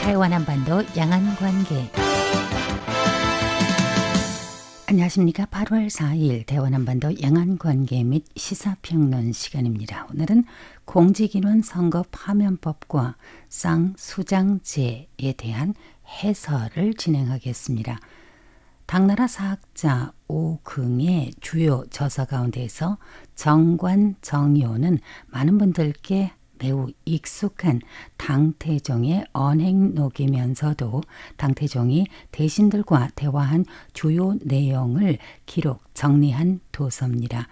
台湾한반도 양안관계. 안녕하십니까. 8월 4일 대화 한반도 양안관계 및 시사평론 시간입니다. 오늘은 공직인원 선거 파면법과 쌍수장제에 대한 해설을 진행하겠습니다. 당나라 사학자 오긍의 주요 저서 가운데에서 정관정요는 많은 분들께 매우 익숙한 당태종의 언행록이면서도 당태종이 대신들과 대화한 주요 내용을 기록 정리한 도서입니다.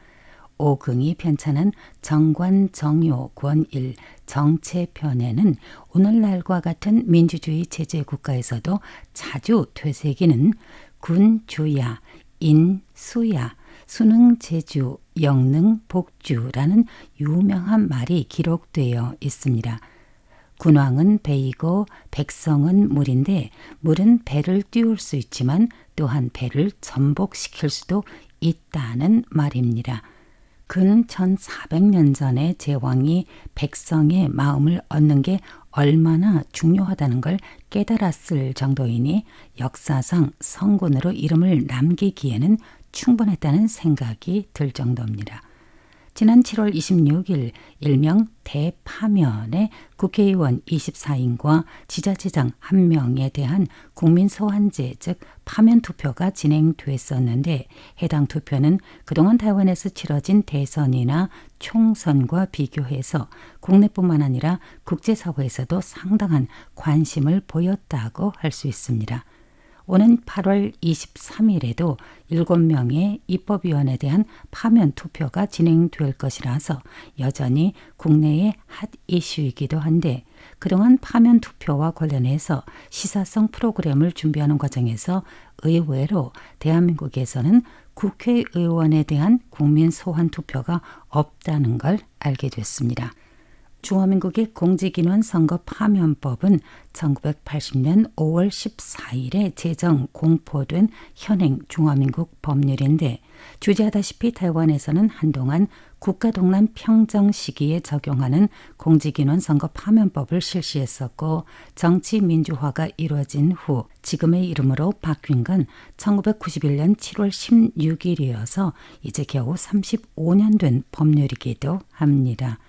오긍이 편찬한 정관정요 권일 정체편에는 오늘날과 같은 민주주의 체제 국가에서도 자주 되새기는 군주야, 인수야, 수능제주, 영능복주라는 유명한 말이 기록되어 있습니다. 군왕은 배이고 백성은 물인데 물은 배를 띄울 수 있지만 또한 배를 전복시킬 수도 있다는 말입니다. 근 1400년 전에 제왕이 백성의 마음을 얻는 게 얼마나 중요하다는 걸 깨달았을 정도이니 역사상 성군으로 이름을 남기기에는 충분했다는 생각이 들 정도입니다. 지난 7월 26일 일명 대파면에 국회의원 24인과 지자체장 1명에 대한 국민소환제 즉 파면투표가 진행됐었는데 해당 투표는 그동안台湾에서 치러진 대선이나 총선과 비교해서 국내뿐만 아니라 국제사회에서도 상당한 관심을 보였다고 할 수 있습니다. 오는 8월 23일에도 7명의 입법위원에 대한 파면 투표가 진행될 것이라서 여전히 국내의 핫 이슈이기도 한데 그동안 파면 투표와 관련해서 시사성 프로그램을 준비하는 과정에서 의외로 대한민국에서는 국회의원에 대한 국민 소환 투표가 없다는 걸 알게 됐습니다. 중화민국의 공직인원 선거 파면법은 1980년 5월 14일에 제정 공포된 현행 중화민국 법률인데 주제하다시피台湾에서는 한동안 국가동란 평정 시기에 적용하는 공직인원 선거 파면법을 실시했었고 정치 민주화가 이루어진 후 지금의 이름으로 바뀐 건 1991년 7월 16일이어서 이제 겨우 35년 된 법률이기도 합니다.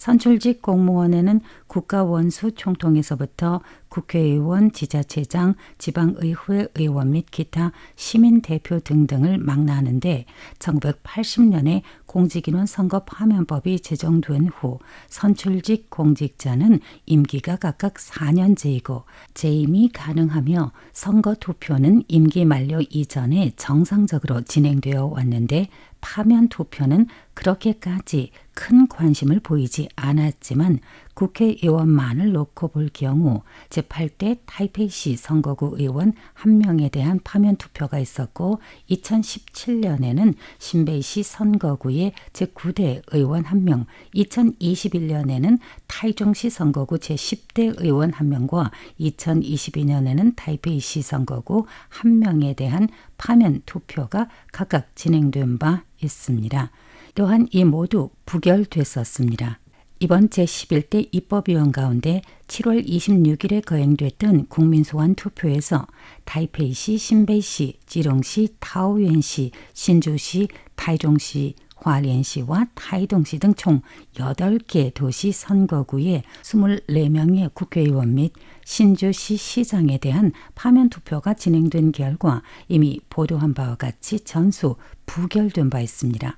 선출직 공무원에는 국가원수 총통에서부터 국회의원, 지자체장, 지방의회 의원 및 기타 시민대표 등등을 망라하는데 1980년에 공직인원 선거 파면법이 제정된 후 선출직 공직자는 임기가 각각 4년제이고 재임이 가능하며 선거 투표는 임기 만료 이전에 정상적으로 진행되어 왔는데 파면 투표는 그렇게까지 큰 관심을 보이지 않았지만 국회의원만을 놓고 볼 경우 제8대 타이페이시 선거구 의원 1명에 대한 파면 투표가 있었고 2017년에는 신베이시 선거구의 제9대 의원 1명, 2021년에는 타이종시 선거구 제10대 의원 1명과 2022년에는 타이페이시 선거구 1명에 대한 파면 투표가 각각 진행된 바 있습니다. 또한 이 모두 부결됐었습니다. 이번 제11대 입법위원 가운데 7월 26일에 거행됐던 국민소환 투표에서 타이페이시, 신베이시, 지롱시, 타오유엔시, 신주시, 타이종시, 화련시와 타이동시 등 총 8개 도시 선거구에 24명의 국회의원 및 신주시 시장에 대한 파면 투표가 진행된 결과 이미 보도한 바와 같이 전수 부결된 바 있습니다.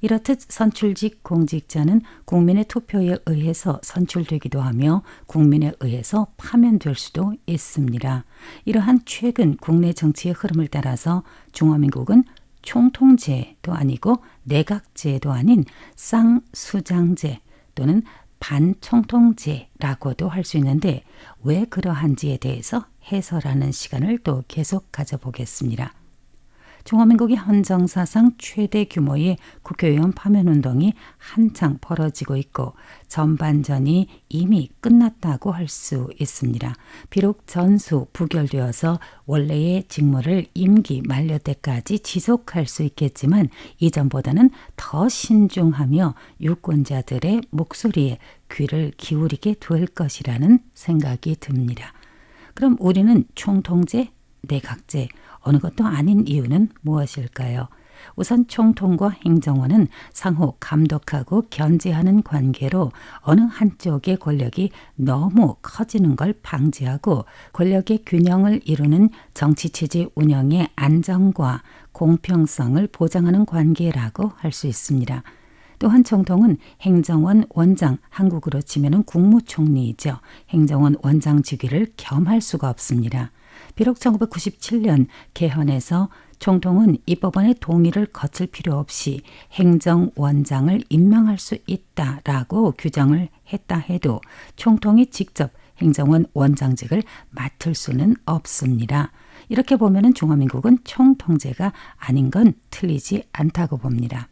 이렇듯 선출직 공직자는 국민의 투표에 의해서 선출되기도 하며 국민에 의해서 파면될 수도 있습니다. 이러한 최근 국내 정치의 흐름을 따라서 중화민국은 총통제도 아니고 내각제도 아닌 쌍수장제 또는 반총통제라고도 할 수 있는데 왜 그러한지에 대해서 해설하는 시간을 또 계속 가져보겠습니다. 중화민국의 헌정사상 최대 규모의 국회의원 파면운동이 한창 벌어지고 있고 전반전이 이미 끝났다고 할 수 있습니다. 비록 전수 부결되어서 원래의 직무를 임기 만료 때까지 지속할 수 있겠지만 이전보다는 더 신중하며 유권자들의 목소리에 귀를 기울이게 될 것이라는 생각이 듭니다. 그럼 우리는 총통제, 내각제, 어느 것도 아닌 이유는 무엇일까요? 우선 총통과 행정원은 상호 감독하고 견제하는 관계로 어느 한쪽의 권력이 너무 커지는 걸 방지하고 권력의 균형을 이루는 정치체제 운영의 안정과 공평성을 보장하는 관계라고 할 수 있습니다. 또한 총통은 행정원 원장, 한국으로 치면 국무총리이죠. 행정원 원장 직위를 겸할 수가 없습니다. 비록 1997년 개헌에서 총통은 입법원의 동의를 거칠 필요 없이 행정원장을 임명할 수 있다라고 규정을 했다 해도 총통이 직접 행정원 원장직을 맡을 수는 없습니다. 이렇게 보면 중화민국은 총통제가 아닌 건 틀리지 않다고 봅니다.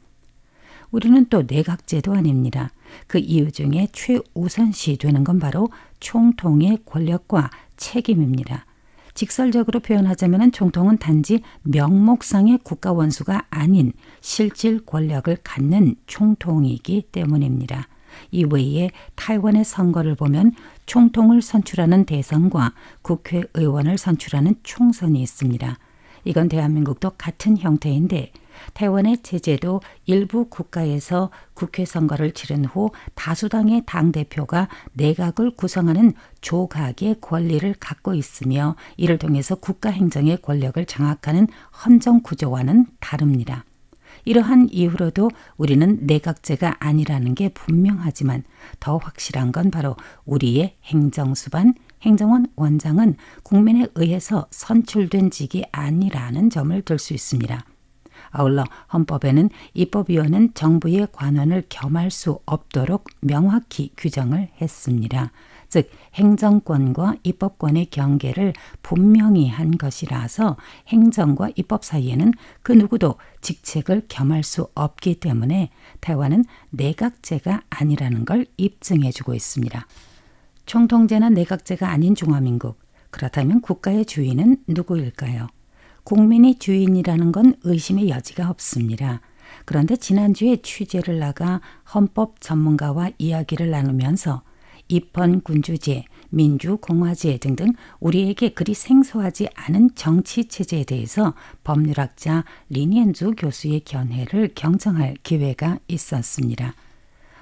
우리는 또 내각제도 아닙니다. 그 이유 중에 최우선시 되는 건 바로 총통의 권력과 책임입니다. 직설적으로 표현하자면 총통은 단지 명목상의 국가 원수가 아닌 실질 권력을 갖는 총통이기 때문입니다. 이 외에 타이완의 선거를 보면 총통을 선출하는 대선과 국회의원을 선출하는 총선이 있습니다. 이건 대한민국도 같은 형태인데 타이완의 제재도 일부 국가에서 국회 선거를 치른 후 다수당의 당대표가 내각을 구성하는 조각의 권리를 갖고 있으며 이를 통해서 국가 행정의 권력을 장악하는 헌정 구조와는 다릅니다. 이러한 이유로도 우리는 내각제가 아니라는 게 분명하지만 더 확실한 건 바로 우리의 행정수반, 행정원 원장은 국민에 의해서 선출된 직이 아니라는 점을 들 수 있습니다. 아울러 헌법에는 입법위원은 정부의 관원을 겸할 수 없도록 명확히 규정을 했습니다. 즉 행정권과 입법권의 경계를 분명히 한 것이라서 행정과 입법 사이에는 그 누구도 직책을 겸할 수 없기 때문에 타이완은 내각제가 아니라는 걸 입증해주고 있습니다. 총통제나 내각제가 아닌 중화민국, 그렇다면 국가의 주인은 누구일까요? 국민이 주인이라는 건 의심의 여지가 없습니다. 그런데 지난주에 취재를 나가 헌법 전문가와 이야기를 나누면서 입헌군주제, 민주공화제 등등 우리에게 그리 생소하지 않은 정치체제에 대해서 법률학자 리니엔주 교수의 견해를 경청할 기회가 있었습니다.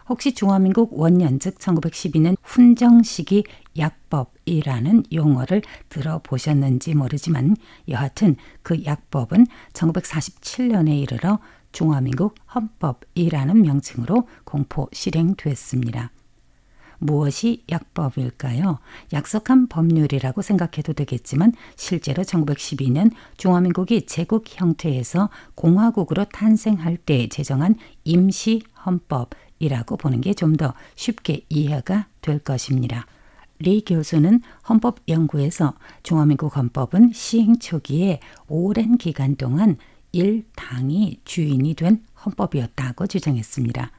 혹시 중화민국 원년 즉 1912년 훈정시기 약법이라는 용어를 들어보셨는지 모르지만 여하튼 그 약법은 1947년에 이르러 중화민국 헌법이라는 명칭으로 공포 실행됐습니다. 무엇이 약법일까요? 약속한 법률이라고 생각해도 되겠지만 실제로 1912년 중화민국이 제국 형태에서 공화국으로 탄생할 때 제정한 임시헌법이라고 보는 게 좀 더 쉽게 이해가 될 것입니다. 리 교수는 헌법연구에서 중화민국 헌법은 시행 초기에 오랜 기간 동안 일당이 주인이 된 헌법이었다고 주장했습니다.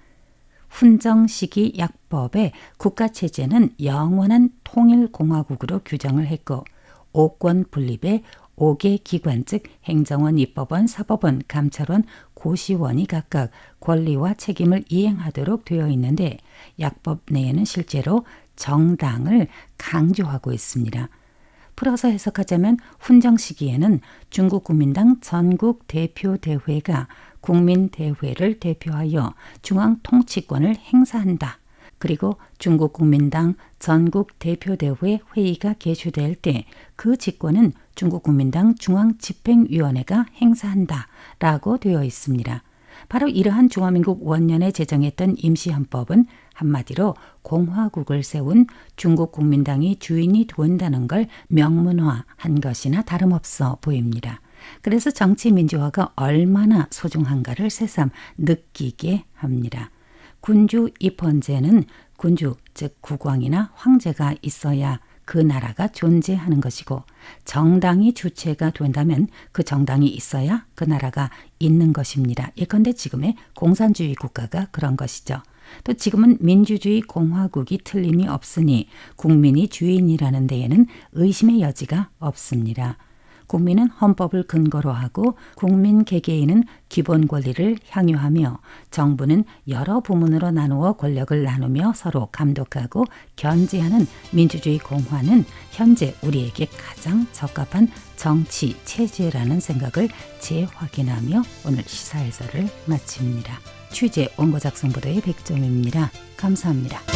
훈정시기 약법의 국가체제는 영원한 통일공화국으로 규정을 했고 5권 분립의 5개 기관 즉 행정원, 입법원, 사법원, 감찰원, 고시원이 각각 권리와 책임을 이행하도록 되어 있는데 약법 내에는 실제로 정당을 강조하고 있습니다. 풀어서 해석하자면 훈정 시기에는 중국국민당 전국대표대회가 국민대회를 대표하여 중앙통치권을 행사한다. 그리고 중국국민당 전국대표대회 회의가 개최될 때 그 직권은 중국국민당 중앙집행위원회가 행사한다 라고 되어 있습니다. 바로 이러한 중화민국 원년에 제정했던 임시헌법은 한마디로 공화국을 세운 중국국민당이 주인이 된다는 걸 명문화한 것이나 다름없어 보입니다. 그래서 정치민주화가 얼마나 소중한가를 새삼 느끼게 합니다. 군주 입헌제는 군주 즉 국왕이나 황제가 있어야 그 나라가 존재하는 것이고 정당이 주체가 된다면 그 정당이 있어야 그 나라가 있는 것입니다. 예컨대 지금의 공산주의 국가가 그런 것이죠. 또 지금은 민주주의 공화국이 틀림이 없으니 국민이 주인이라는 데에는 의심의 여지가 없습니다. 국민은 헌법을 근거로 하고 국민 개개인은 기본 권리를 향유하며 정부는 여러 부문으로 나누어 권력을 나누며 서로 감독하고 견제하는 민주주의 공화는 현재 우리에게 가장 적합한 정치 체제라는 생각을 재확인하며 오늘 시사해설을 마칩니다. 취재 원고 작성 보도의 백점입니다. 감사합니다.